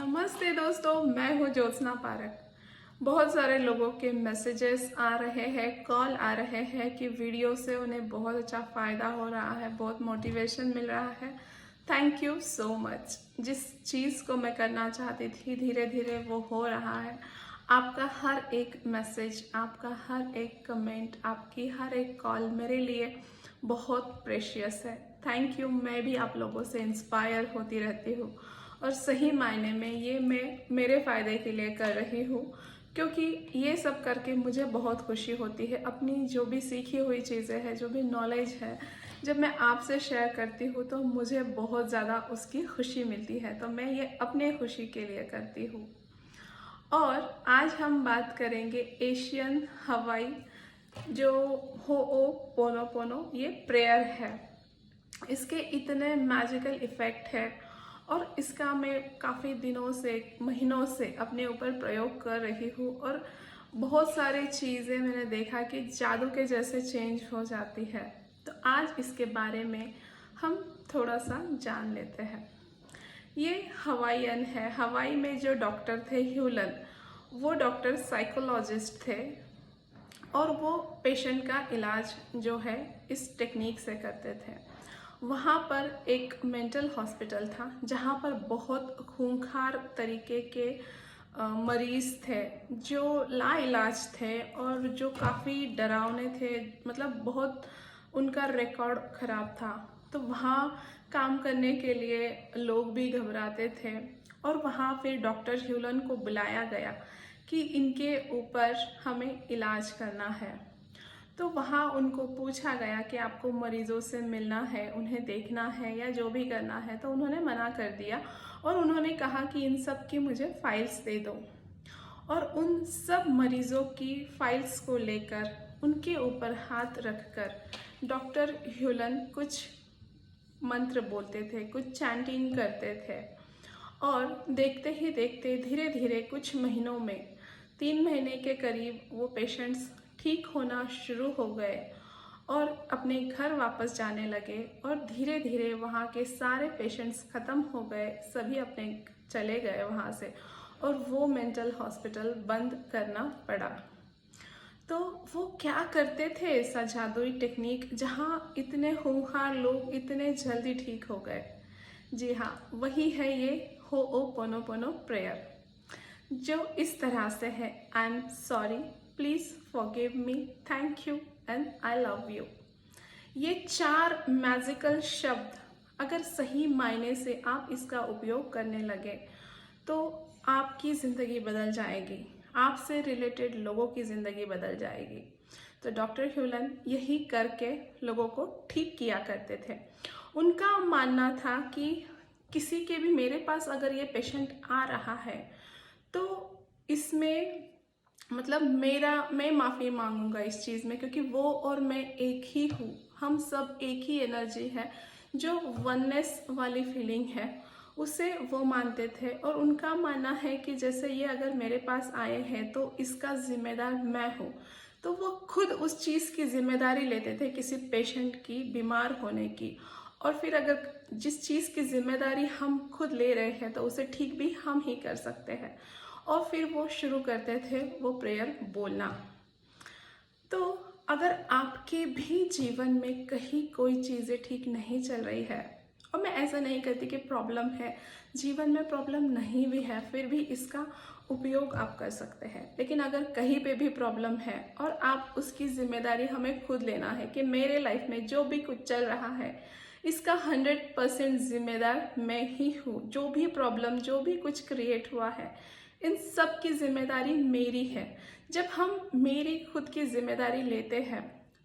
नमस्ते दोस्तों, मैं हूँ ज्योत्सना पारक। बहुत सारे लोगों के मैसेजेस आ रहे हैं, कॉल आ रहे हैं कि वीडियो से उन्हें बहुत अच्छा फ़ायदा हो रहा है, बहुत मोटिवेशन मिल रहा है। Thank you so much. जिस चीज़ को मैं करना चाहती थी धीरे धीरे वो हो रहा है। आपका हर एक मैसेज, आपका हर एक कमेंट, आपकी हर एक कॉल मेरे लिए बहुत प्रेशियस है। Thank you. मैं भी आप लोगों से इंस्पायर होती रहती हूँ और सही मायने में ये मैं मेरे फ़ायदे के लिए कर रही हूँ, क्योंकि ये सब करके मुझे बहुत खुशी होती है। अपनी जो भी सीखी हुई चीज़ें हैं, जो भी नॉलेज है, जब मैं आपसे शेयर करती हूँ तो मुझे बहुत ज़्यादा उसकी खुशी मिलती है। तो मैं ये अपने खुशी के लिए करती हूँ। और आज हम बात करेंगे एशियन हवाई जो होओपोनोपोनो, ये प्रेयर है। इसके इतने मैजिकल इफ़ेक्ट है और इसका मैं काफ़ी दिनों से, महीनों से अपने ऊपर प्रयोग कर रही हूँ और बहुत सारी चीज़ें मैंने देखा कि जादू के जैसे चेंज हो जाती है। तो आज इसके बारे में हम थोड़ा सा जान लेते हैं। ये हवाईयन है। हवाई में जो डॉक्टर थे ह्यूलन, वो डॉक्टर साइकोलॉजिस्ट थे और वो पेशेंट का इलाज जो है इस टेक्निक से करते थे। वहाँ पर एक मेंटल हॉस्पिटल था जहाँ पर बहुत खूंखार तरीके के मरीज़ थे जो लाइलाज थे और जो काफ़ी डरावने थे, मतलब बहुत उनका रिकॉर्ड ख़राब था। तो वहाँ काम करने के लिए लोग भी घबराते थे और वहाँ फिर डॉक्टर ह्यूलन को बुलाया गया कि इनके ऊपर हमें इलाज करना है। तो वहाँ उनको पूछा गया कि आपको मरीज़ों से मिलना है, उन्हें देखना है या जो भी करना है। तो उन्होंने मना कर दिया और उन्होंने कहा कि इन सब की मुझे फाइल्स दे दो। और उन सब मरीज़ों की फाइल्स को लेकर उनके ऊपर हाथ रखकर डॉक्टर ह्यूलन कुछ मंत्र बोलते थे, कुछ चैंटिंग करते थे। और देखते ही देखते धीरे धीरे कुछ महीनों में, 3 महीने के करीब, वो पेशेंट्स ठीक होना शुरू हो गए और अपने घर वापस जाने लगे। और धीरे धीरे वहाँ के सारे पेशेंट्स ख़त्म हो गए, सभी अपने चले गए वहाँ से और वो मेंटल हॉस्पिटल बंद करना पड़ा। तो वो क्या करते थे ऐसा जादुई टेक्निक जहाँ इतने खूंखार लोग इतने जल्दी ठीक हो गए? जी हाँ, वही है ये होओपोनोपोनो प्रेयर, जो इस तरह से है: I am sorry, please forgive me, thank you and I love you. ये 4 मैजिकल शब्द अगर सही मायने से आप इसका उपयोग करने लगे तो आपकी ज़िंदगी बदल जाएगी, आपसे रिलेटेड लोगों की ज़िंदगी बदल जाएगी। तो डॉक्टर ह्यूलन यही करके लोगों को ठीक किया करते थे। उनका मानना था कि किसी के भी, मेरे पास अगर ये पेशेंट आ रहा है तो इसमें मतलब मैं माफ़ी मांगूंगा इस चीज़ में, क्योंकि वो और मैं एक ही हूँ, हम सब एक ही एनर्जी है। जो वननेस वाली फीलिंग है उसे वो मानते थे। और उनका मानना है कि जैसे ये अगर मेरे पास आए हैं तो इसका जिम्मेदार मैं हूँ। तो वो खुद उस चीज़ की जिम्मेदारी लेते थे, किसी पेशेंट की बीमार होने की। और फिर अगर जिस चीज़ की जिम्मेदारी हम खुद ले रहे हैं तो उसे ठीक भी हम ही कर सकते हैं। और फिर वो शुरू करते थे वो प्रेयर बोलना। तो अगर आपके भी जीवन में कहीं कोई चीज़ें ठीक नहीं चल रही है, और मैं ऐसा नहीं कहती कि प्रॉब्लम है, जीवन में प्रॉब्लम नहीं भी है, फिर भी इसका उपयोग आप कर सकते हैं। लेकिन अगर कहीं पे भी प्रॉब्लम है और आप उसकी जिम्मेदारी हमें खुद लेना है कि मेरे लाइफ में जो भी कुछ चल रहा है इसका 100% जिम्मेदार मैं ही हूँ। जो भी प्रॉब्लम, जो भी कुछ क्रिएट हुआ है, इन सब की जिम्मेदारी मेरी है। जब हम मेरी खुद की जिम्मेदारी लेते हैं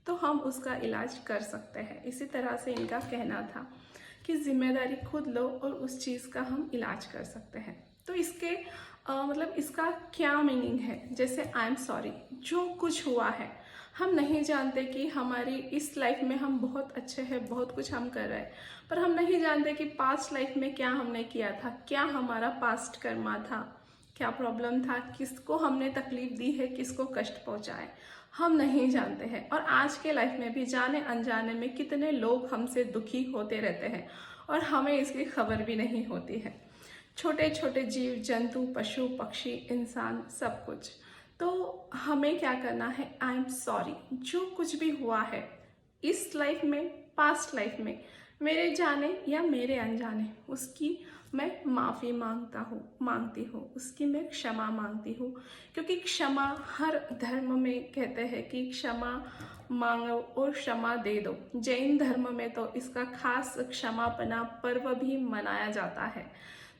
तो हम उसका इलाज कर सकते हैं। इसी तरह से इनका कहना था कि जिम्मेदारी खुद लो और उस चीज़ का हम इलाज कर सकते हैं। तो इसके मतलब इसका क्या मीनिंग है? जैसे आई एम सॉरी, जो कुछ हुआ है, हम नहीं जानते कि हमारी इस लाइफ में हम बहुत अच्छे हैं, बहुत कुछ हम कर रहे हैं, पर हम नहीं जानते कि पास्ट लाइफ में क्या हमने किया था, क्या हमारा पास्ट कर्मा था, क्या प्रॉब्लम था, किसको हमने तकलीफ दी है, किसको कष्ट पहुंचाए, हम नहीं जानते हैं। और आज के लाइफ में भी जाने अनजाने में कितने लोग हमसे दुखी होते रहते हैं और हमें इसकी खबर भी नहीं होती है। छोटे छोटे जीव जंतु पशु पक्षी इंसान सब कुछ। तो हमें क्या करना है, आई एम सॉरी, जो कुछ भी हुआ है इस लाइफ में, पास्ट लाइफ में, मेरे जाने या मेरे अनजाने, उसकी मैं माफ़ी मांगती हूँ, उसकी मैं क्षमा मांगती हूँ। क्योंकि क्षमा, हर धर्म में कहते हैं कि क्षमा मांगो और क्षमा दे दो। जैन धर्म में तो इसका खास क्षमापना पर्व भी मनाया जाता है।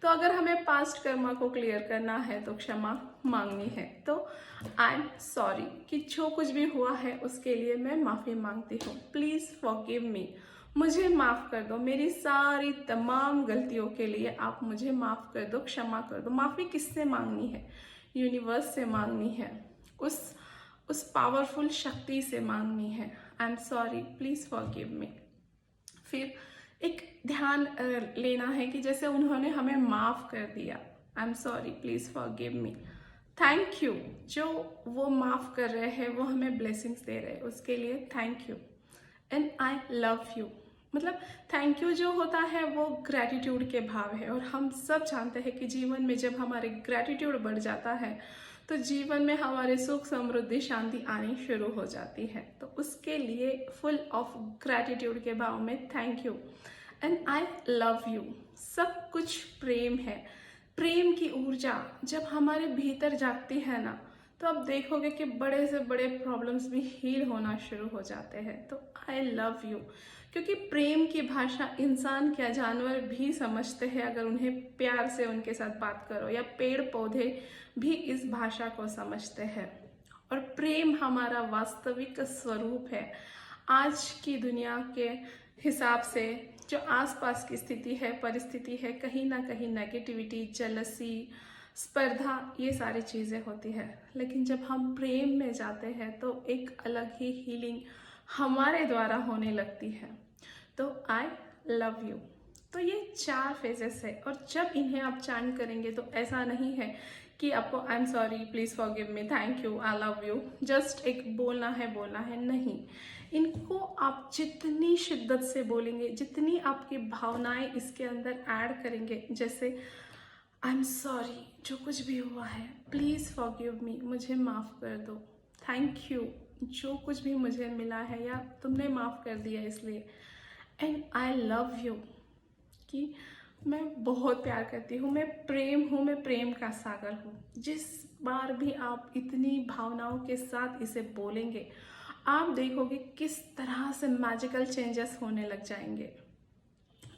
तो अगर हमें पास्ट कर्मा को क्लियर करना है तो क्षमा मांगनी है। तो आई एम सॉरी कि जो कुछ भी हुआ है उसके लिए मैं माफ़ी मांगती हूँ। प्लीज़ फॉरगिव मी, मुझे माफ़ कर दो, मेरी सारी तमाम गलतियों के लिए आप मुझे माफ़ कर दो, क्षमा कर दो। माफ़ी किससे मांगनी है? यूनिवर्स से मांगनी है, उस पावरफुल शक्ति से मांगनी है। I am sorry, please forgive me. फिर एक ध्यान लेना है कि जैसे उन्होंने हमें माफ़ कर दिया, I am sorry, please forgive me, thank you. जो वो माफ़ कर रहे हैं, वो हमें ब्लेसिंग्स दे रहे हैं, उसके लिए thank you. And I love you, मतलब थैंक यू जो होता है वो ग्रैटिट्यूड के भाव है। और हम सब जानते हैं कि जीवन में जब हमारे ग्रैटिट्यूड बढ़ जाता है तो जीवन में हमारे सुख समृद्धि शांति आनी शुरू हो जाती है। तो उसके लिए फुल ऑफ ग्रैटिट्यूड के भाव में thank you and I love you. सब कुछ प्रेम है। प्रेम की ऊर्जा जब हमारे भीतर जागती है ना, तो आप देखोगे कि बड़े से बड़े प्रॉब्लम्स भी हील होना शुरू हो जाते हैं। तो आई लव यू, क्योंकि प्रेम की भाषा इंसान क्या जानवर भी समझते हैं अगर उन्हें प्यार से उनके साथ बात करो, या पेड़ पौधे भी इस भाषा को समझते हैं। और प्रेम हमारा वास्तविक स्वरूप है। आज की दुनिया के हिसाब से जो आसपास की स्थिति है, परिस्थिति है, कहीं ना कहीं नेगेटिविटी, जेलसी, स्पर्धा, ये सारी चीज़ें होती है। लेकिन जब हम प्रेम में जाते हैं तो एक अलग ही हीलिंग हमारे द्वारा होने लगती है। तो आई लव यू। तो ये 4 फेजेस है, और जब इन्हें आप चैंट करेंगे तो ऐसा नहीं है कि आपको I am sorry, please forgive me, thank you, I love you just एक बोलना है, नहीं। इनको आप जितनी शिद्दत से बोलेंगे, जितनी आपकी भावनाएं इसके अंदर ऐड करेंगे, जैसे आई एम सॉरी, जो कुछ भी हुआ है प्लीज़ फॉरगिव मी, मुझे माफ़ कर दो, थैंक यू, जो कुछ भी मुझे मिला है या तुमने माफ़ कर दिया इसलिए, एंड आई लव यू, कि मैं बहुत प्यार करती हूँ, मैं प्रेम हूँ, मैं प्रेम का सागर हूँ। जिस बार भी आप इतनी भावनाओं के साथ इसे बोलेंगे, आप देखोगे किस तरह से मैजिकल चेंजेस होने लग जाएंगे।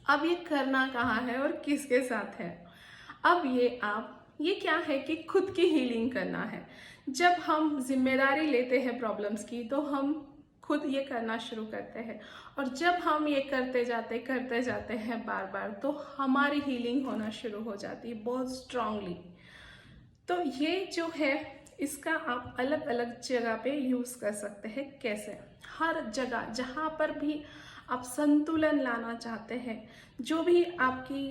अब ये करना कहाँ है और किसके साथ है? अब ये क्या है कि खुद की हीलिंग करना है। जब हम जिम्मेदारी लेते हैं प्रॉब्लम्स की, तो हम खुद ये करना शुरू करते हैं, और जब हम ये करते जाते हैं बार बार, तो हमारी हीलिंग होना शुरू हो जाती है बहुत स्ट्रांगली। तो ये जो है, इसका आप अलग अलग जगह पे यूज़ कर सकते हैं। कैसे? हर जगह जहाँ पर भी आप संतुलन लाना चाहते हैं, जो भी आपकी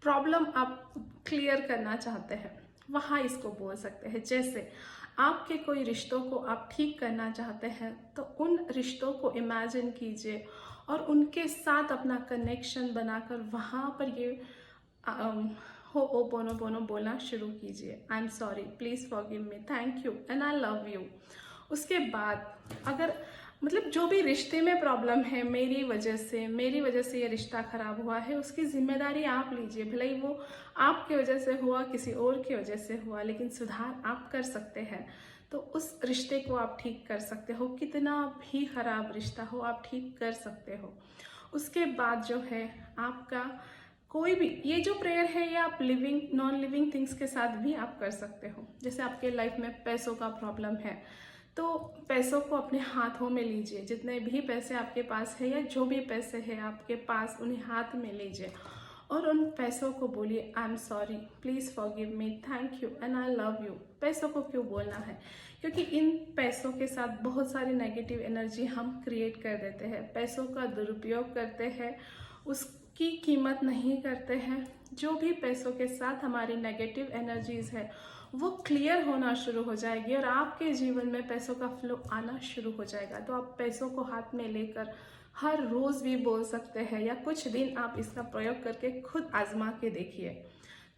प्रॉब्लम आप क्लियर करना चाहते हैं, वहाँ इसको बोल सकते हैं। जैसे आपके कोई रिश्तों को आप ठीक करना चाहते हैं, तो उन रिश्तों को इमेजिन कीजिए और उनके साथ अपना कनेक्शन बनाकर वहाँ पर ये हो ओ बोनो बोलना शुरू कीजिए। I am sorry, please forgive me, thank you and I love you. उसके बाद अगर मतलब जो भी रिश्ते में प्रॉब्लम है, मेरी वजह से ये रिश्ता खराब हुआ है, उसकी जिम्मेदारी आप लीजिए। भले ही वो आपकी वजह से हुआ, किसी और की वजह से हुआ, लेकिन सुधार आप कर सकते हैं। तो उस रिश्ते को आप ठीक कर सकते हो, कितना भी खराब रिश्ता हो आप ठीक कर सकते हो। उसके बाद जो है आपका कोई भी ये जो प्रेयर है, ये आप लिविंग नॉन लिविंग थिंग्स के साथ भी आप कर सकते हो। जैसे आपके लाइफ में पैसों का प्रॉब्लम है, तो पैसों को अपने हाथों में लीजिए। जितने भी पैसे आपके पास है या जो भी पैसे हैं आपके पास, उन्हें हाथ में लीजिए और उन पैसों को बोलिए I am sorry, please forgive me, thank you and I love you. पैसों को क्यों बोलना है? क्योंकि इन पैसों के साथ बहुत सारी नेगेटिव एनर्जी हम क्रिएट कर देते हैं। पैसों का दुरुपयोग करते हैं, उसकी कीमत नहीं करते हैं। जो भी पैसों के साथ हमारी नेगेटिव एनर्जीज है वो क्लियर होना शुरू हो जाएगी और आपके जीवन में पैसों का फ्लो आना शुरू हो जाएगा। तो आप पैसों को हाथ में लेकर हर रोज़ भी बोल सकते हैं, या कुछ दिन आप इसका प्रयोग करके खुद आजमा के देखिए।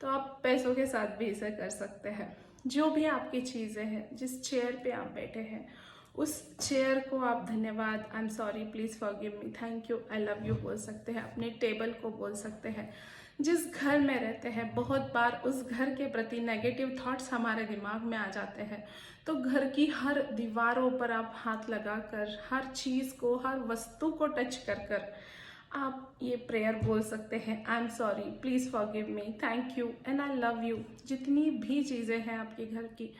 तो आप पैसों के साथ भी इसे कर सकते हैं। जो भी आपकी चीज़ें हैं, जिस चेयर पे आप बैठे हैं, उस चेयर को आप धन्यवाद, I am sorry, please forgive me, thank you, I love you बोल सकते हैं। अपने टेबल को बोल सकते हैं। जिस घर में रहते हैं, बहुत बार उस घर के प्रति नेगेटिव थॉट्स हमारे दिमाग में आ जाते हैं, तो घर की हर दीवारों पर आप हाथ लगाकर, हर चीज़ को, हर वस्तु को टच कर कर आप ये प्रेयर बोल सकते हैं। I am sorry, please forgive me, thank you and I love you. जितनी भी चीज़ें हैं आपके घर की,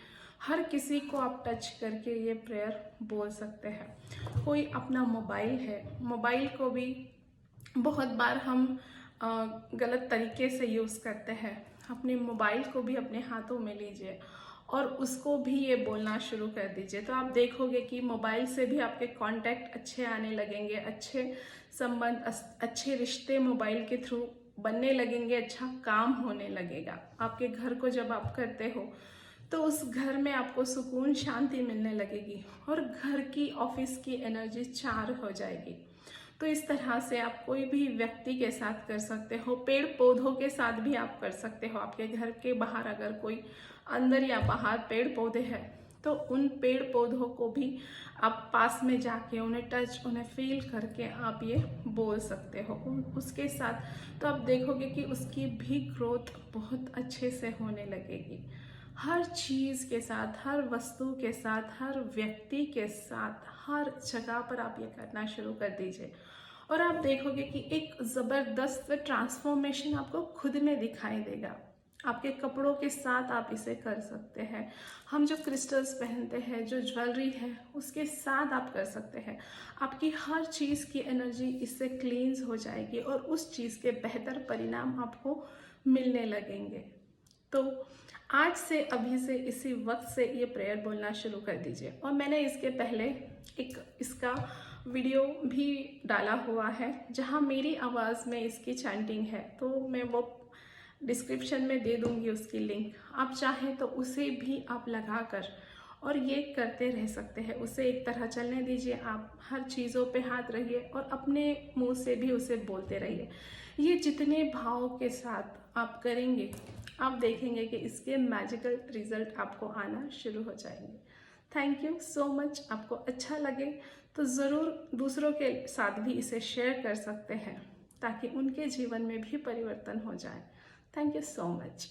हर किसी को आप टच करके ये प्रेयर बोल सकते हैं। कोई अपना मोबाइल है, मोबाइल को भी बहुत बार हम गलत तरीके से यूज़ करते हैं। अपने मोबाइल को भी अपने हाथों में लीजिए और उसको भी ये बोलना शुरू कर दीजिए, तो आप देखोगे कि मोबाइल से भी आपके कांटेक्ट अच्छे आने लगेंगे, अच्छे संबंध, अच्छे रिश्ते मोबाइल के थ्रू बनने लगेंगे, अच्छा काम होने लगेगा। आपके घर को जब आप करते हो तो उस घर में आपको सुकून, शांति मिलने लगेगी और घर की, ऑफिस की एनर्जी 4 हो जाएगी। तो इस तरह से आप कोई भी व्यक्ति के साथ कर सकते हो। पेड़ पौधों के साथ भी आप कर सकते हो। आपके घर के बाहर अगर कोई अंदर या बाहर पेड़ पौधे हैं, तो उन पेड़ पौधों को भी आप पास में जाके उन्हें टच, उन्हें फील करके आप ये बोल सकते हो उसके साथ। तो आप देखोगे कि उसकी भी ग्रोथ बहुत अच्छे से होने लगेगी। हर चीज़ के साथ, हर वस्तु के साथ, हर व्यक्ति के साथ, हर जगह पर आप ये करना शुरू कर दीजिए और आप देखोगे कि एक ज़बरदस्त ट्रांसफॉर्मेशन आपको खुद में दिखाई देगा। आपके कपड़ों के साथ आप इसे कर सकते हैं। हम जो क्रिस्टल्स पहनते हैं, जो ज्वेलरी है, उसके साथ आप कर सकते हैं। आपकी हर चीज़ की एनर्जी इससे क्लींस हो जाएगी और उस चीज़ के बेहतर परिणाम आपको मिलने लगेंगे। तो आज से, अभी से, इसी वक्त से ये प्रेयर बोलना शुरू कर दीजिए। और मैंने इसके पहले एक इसका वीडियो भी डाला हुआ है जहाँ मेरी आवाज़ में इसकी चैंटिंग है, तो मैं वो डिस्क्रिप्शन में दे दूँगी उसकी लिंक। आप चाहें तो उसे भी आप लगा कर और ये करते रह सकते हैं। उसे एक तरह चलने दीजिए, आप हर चीज़ों पे हाथ रखिए और अपने मुंह से भी उसे बोलते रहिए। ये जितने भाव के साथ आप करेंगे, आप देखेंगे कि इसके मैजिकल रिजल्ट आपको आना शुरू हो जाएंगे। Thank you so much. आपको अच्छा लगे तो ज़रूर दूसरों के साथ भी इसे शेयर कर सकते हैं ताकि उनके जीवन में भी परिवर्तन हो जाए। Thank you so much.